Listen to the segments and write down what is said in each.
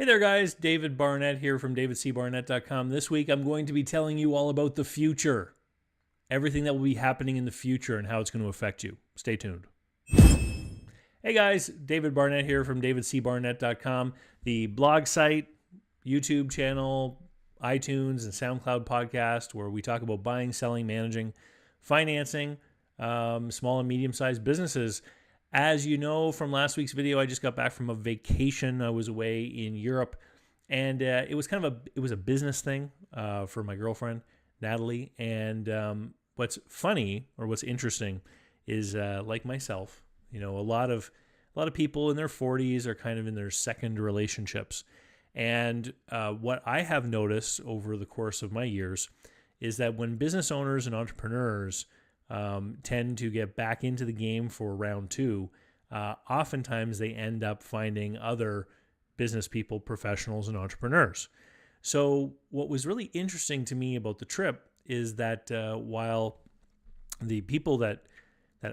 Hey there, guys. David Barnett here from davidcbarnett.com. This week, I'm going to be telling you all about the future, everything that will be happening in the future and how it's going to affect you. Stay tuned. Hey, guys. David Barnett here from davidcbarnett.com, the blog site, YouTube channel, iTunes, and SoundCloud podcast where we talk about buying, selling, managing, financing, small and medium-sized businesses. As you know from last week's video, I just got back from a vacation. I was away in Europe, and it was kind of a business thing for my girlfriend Natalie. And what's funny or what's interesting is like myself, a lot of people in their 40s are kind of in their second relationships. And what I have noticed over the course of my years is that when business owners and entrepreneurs tend to get back into the game for round two, oftentimes they end up finding other business people, professionals, and entrepreneurs. So what was really interesting to me about the trip is that while the people that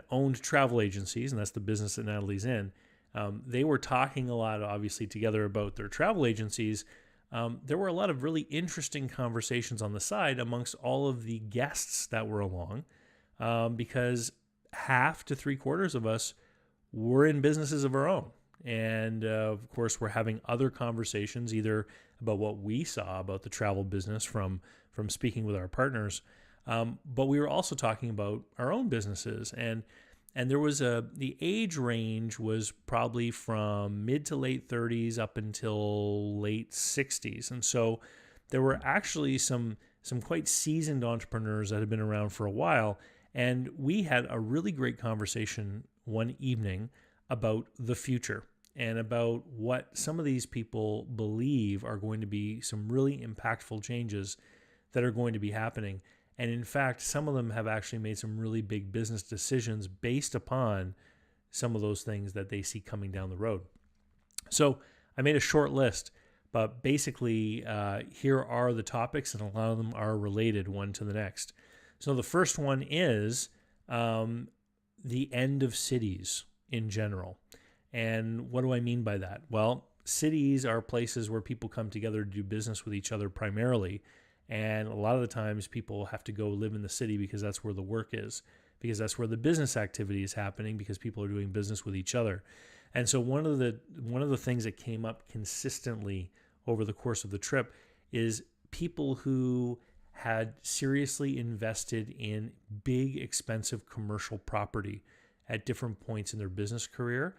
owned travel agencies, and that's the business that Natalie's in, they were talking a lot, obviously, together about their travel agencies. There were a lot of really interesting conversations on the side amongst all of the guests that were along. Because half to 3/4 of us were in businesses of our own. And of course, we're having other conversations, either about what we saw about the travel business from speaking with our partners. But we were also talking about our own businesses. And there was the age range was probably from mid to late 30s up until late 60s. And so there were actually some quite seasoned entrepreneurs that had been around for a while. And we had a really great conversation one evening about the future and about what some of these people believe are going to be some really impactful changes that are going to be happening. And in fact, some of them have actually made some really big business decisions based upon some of those things that they see coming down the road. So I made a short list, but basically here are the topics, and a lot of them are related one to the next. So the first one is the end of cities in general. And what do I mean by that? Well, cities are places where people come together to do business with each other primarily. And a lot of the times people have to go live in the city because that's where the work is, because that's where the business activity is happening, because people are doing business with each other. And so one of the things that came up consistently over the course of the trip is people who had seriously invested in big, expensive commercial property at different points in their business career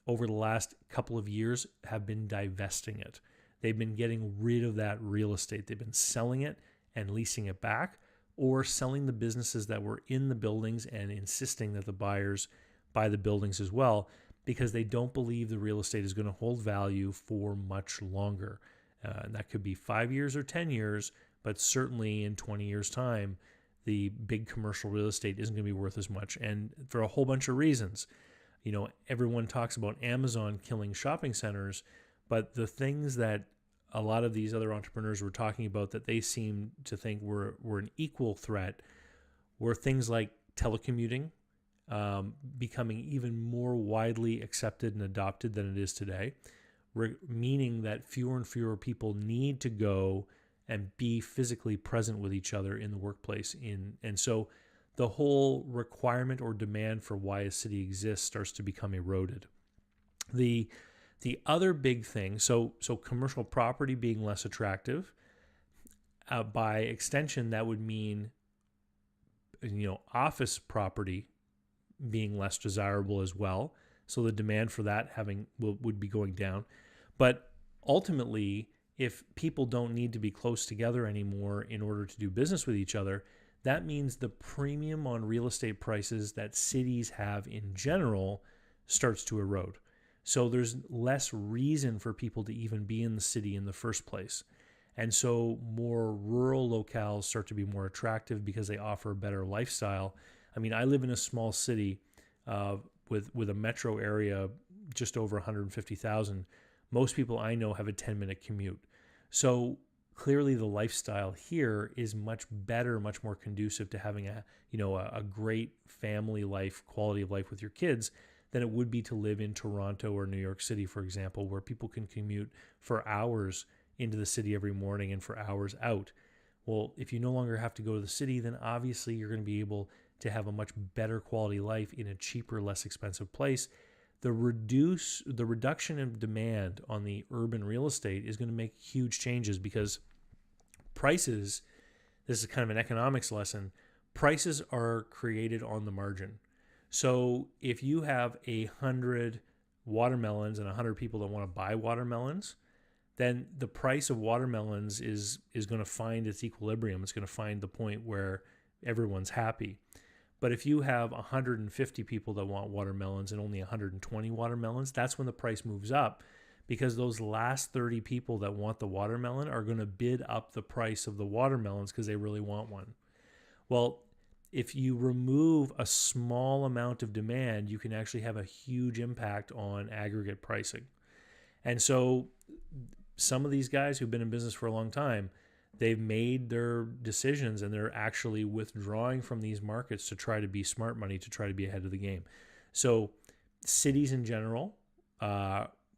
over the last couple of years have been divesting it. They've been getting rid of that real estate. They've been selling it and leasing it back, or selling the businesses that were in the buildings and insisting that the buyers buy the buildings as well, because they don't believe the real estate is going to hold value for much longer. And that could be 5 years or 10 years, but certainly in 20 years' time, the big commercial real estate isn't going to be worth as much. And for a whole bunch of reasons. Everyone talks about Amazon killing shopping centers, but the things that a lot of these other entrepreneurs were talking about that they seem to think were an equal threat were things like telecommuting becoming even more widely accepted and adopted than it is today, meaning that fewer and fewer people need to go and be physically present with each other in the workplace. And so the whole requirement or demand for why a city exists starts to become eroded. The other big thing, so commercial property being less attractive, by extension, that would mean, office property being less desirable as well. So the demand for that would be going down. But ultimately, if people don't need to be close together anymore in order to do business with each other, that means the premium on real estate prices that cities have in general starts to erode. So there's less reason for people to even be in the city in the first place. And so more rural locales start to be more attractive because they offer a better lifestyle. I mean, I live in a small city with a metro area just over 150,000. Most people I know have a 10-minute commute. So clearly the lifestyle here is much better, much more conducive to having a great family life, quality of life with your kids than it would be to live in Toronto or New York City, for example, where people can commute for hours into the city every morning and for hours out. Well, if you no longer have to go to the city, then obviously you're going to be able to have a much better quality life in a cheaper, less expensive place. The reduction in demand on the urban real estate is going to make huge changes because prices, this is kind of an economics lesson, prices are created on the margin. So if you have 100 watermelons and 100 people that want to buy watermelons, then the price of watermelons is going to find its equilibrium. It's going to find the point where everyone's happy. But if you have 150 people that want watermelons and only 120 watermelons, that's when the price moves up, because those last 30 people that want the watermelon are going to bid up the price of the watermelons because they really want one. Well, if you remove a small amount of demand, you can actually have a huge impact on aggregate pricing. And so some of these guys who've been in business for a long time, they've made their decisions and they're actually withdrawing from these markets to try to be smart money, to try to be ahead of the game. So cities in general,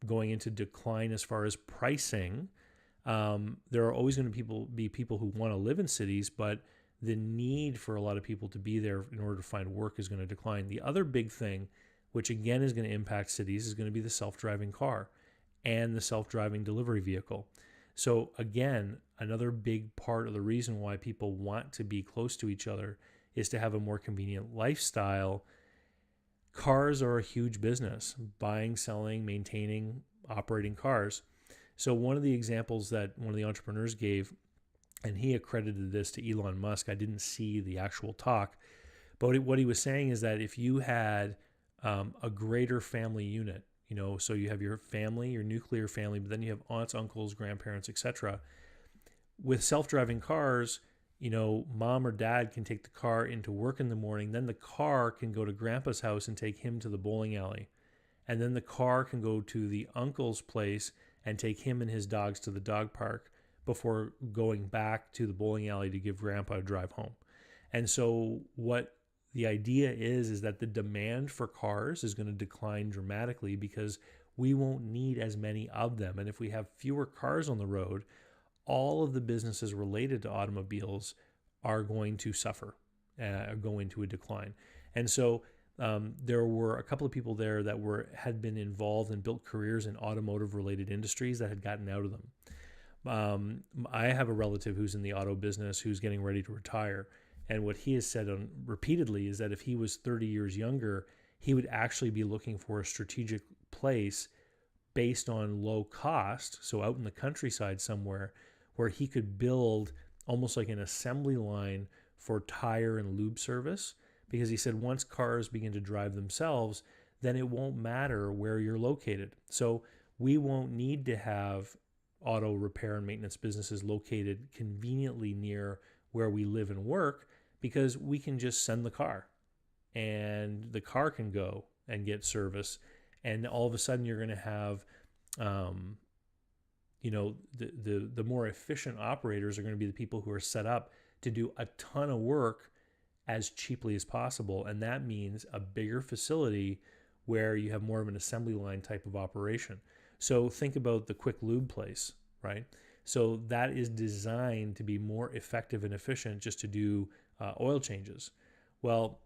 going into decline as far as pricing. There are always going to be people who want to live in cities, but the need for a lot of people to be there in order to find work is going to decline. The other big thing, which again is going to impact cities, is going to be the self-driving car and the self-driving delivery vehicle. So again, another big part of the reason why people want to be close to each other is to have a more convenient lifestyle. Cars are a huge business, buying, selling, maintaining, operating cars. So one of the examples that one of the entrepreneurs gave, and he accredited this to Elon Musk, I didn't see the actual talk, but what he was saying is that if you had a greater family unit, so you have your family, your nuclear family, but then you have aunts, uncles, grandparents, etc. With self-driving cars, mom or dad can take the car into work in the morning. Then the car can go to grandpa's house and take him to the bowling alley. And then the car can go to the uncle's place and take him and his dogs to the dog park before going back to the bowling alley to give grandpa a drive home. And so what the idea is that the demand for cars is going to decline dramatically because we won't need as many of them. And if we have fewer cars on the road, all of the businesses related to automobiles are going to suffer, go into a decline. And so there were a couple of people there that had been involved and built careers in automotive related industries that had gotten out of them. I have a relative who's in the auto business who's getting ready to retire. And what he has said repeatedly is that if he was 30 years younger, he would actually be looking for a strategic place based on low cost, so out in the countryside somewhere, where he could build almost like an assembly line for tire and lube service. Because he said once cars begin to drive themselves, then it won't matter where you're located. So we won't need to have auto repair and maintenance businesses located conveniently near where we live and work, because we can just send the car and the car can go and get service. And all of a sudden you're going to have, the more efficient operators are going to be the people who are set up to do a ton of work as cheaply as possible. And that means a bigger facility where you have more of an assembly line type of operation. So think about the quick lube place, right? So that is designed to be more effective and efficient just to do oil changes. Well,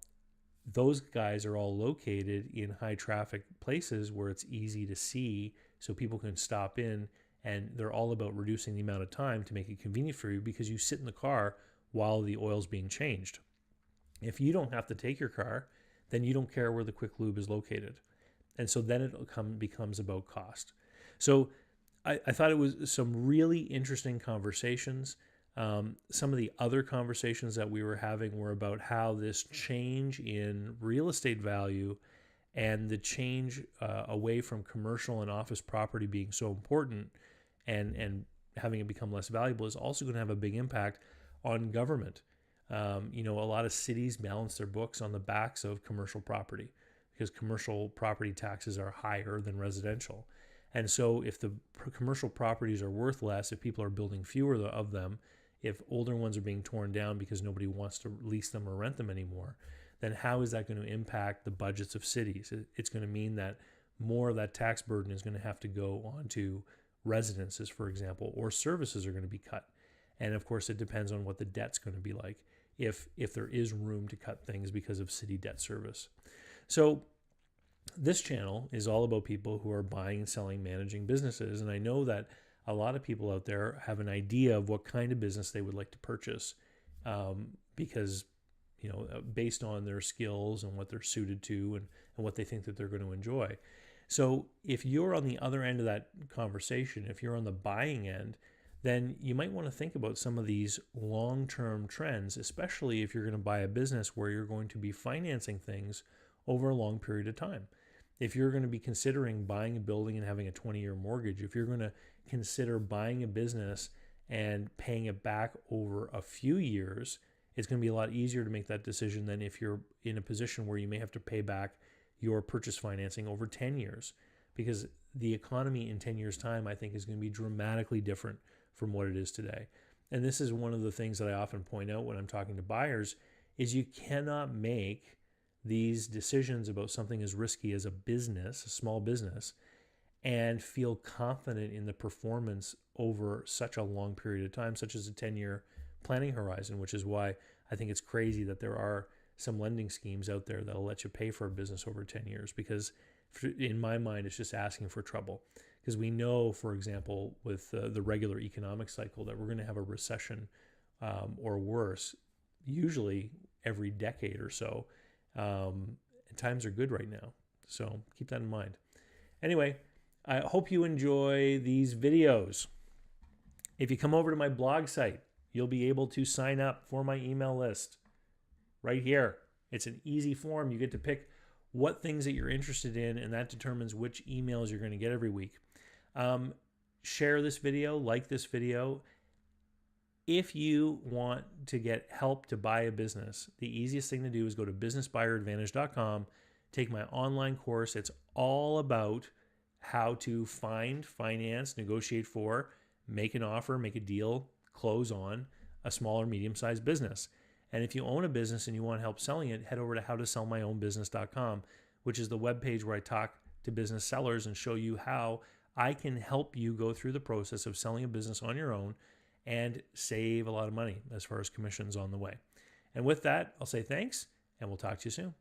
those guys are all located in high traffic places where it's easy to see, so people can stop in, and they're all about reducing the amount of time to make it convenient for you because you sit in the car while the oil's being changed. If you don't have to take your car, then you don't care where the quick lube is located. And so then it becomes about cost. So I thought it was some really interesting conversations. Some of the other conversations that we were having were about how this change in real estate value and the change away from commercial and office property being so important and having it become less valuable is also going to have a big impact on government. A lot of cities balance their books on the backs of commercial property because commercial property taxes are higher than residential. And so if the commercial properties are worth less, if people are building fewer of them, if older ones are being torn down because nobody wants to lease them or rent them anymore, then how is that going to impact the budgets of cities? It's going to mean that more of that tax burden is going to have to go onto residences, for example, or services are going to be cut. And of course, it depends on what the debt's going to be like, if there is room to cut things because of city debt service. So this channel is all about people who are buying and selling, managing businesses. And I know that a lot of people out there have an idea of what kind of business they would like to purchase, because, based on their skills and what they're suited to, and what they think that they're going to enjoy. So if you're on the other end of that conversation, if you're on the buying end, then you might want to think about some of these long-term trends, especially if you're going to buy a business where you're going to be financing things over a long period of time. If you're going to be considering buying a building and having a 20-year mortgage, if you're going to consider buying a business and paying it back over a few years, it's going to be a lot easier to make that decision than if you're in a position where you may have to pay back your purchase financing over 10 years. Because the economy in 10 years' time, I think, is going to be dramatically different from what it is today. And this is one of the things that I often point out when I'm talking to buyers, is you cannot make these decisions about something as risky as a business, a small business, and feel confident in the performance over such a long period of time, such as a 10-year planning horizon, which is why I think it's crazy that there are some lending schemes out there that'll let you pay for a business over 10 years, because in my mind, it's just asking for trouble. Because we know, for example, with the regular economic cycle, that we're going to have a recession or worse, usually every decade or so. And times are good right now. So keep that in mind. Anyway, I hope you enjoy these videos. If you come over to my blog site, you'll be able to sign up for my email list right here. It's an easy form. You get to pick what things that you're interested in, and that determines which emails you're going to get every week. Share this video, like this video. If you want to get help to buy a business, the easiest thing to do is go to businessbuyeradvantage.com, take my online course. It's all about how to find, finance, negotiate for, make an offer, make a deal, close on a small or medium-sized business. And if you own a business and you want help selling it, head over to howtosellmyownbusiness.com, which is the webpage where I talk to business sellers and show you how I can help you go through the process of selling a business on your own and save a lot of money as far as commissions on the way. And with that, I'll say thanks, and we'll talk to you soon.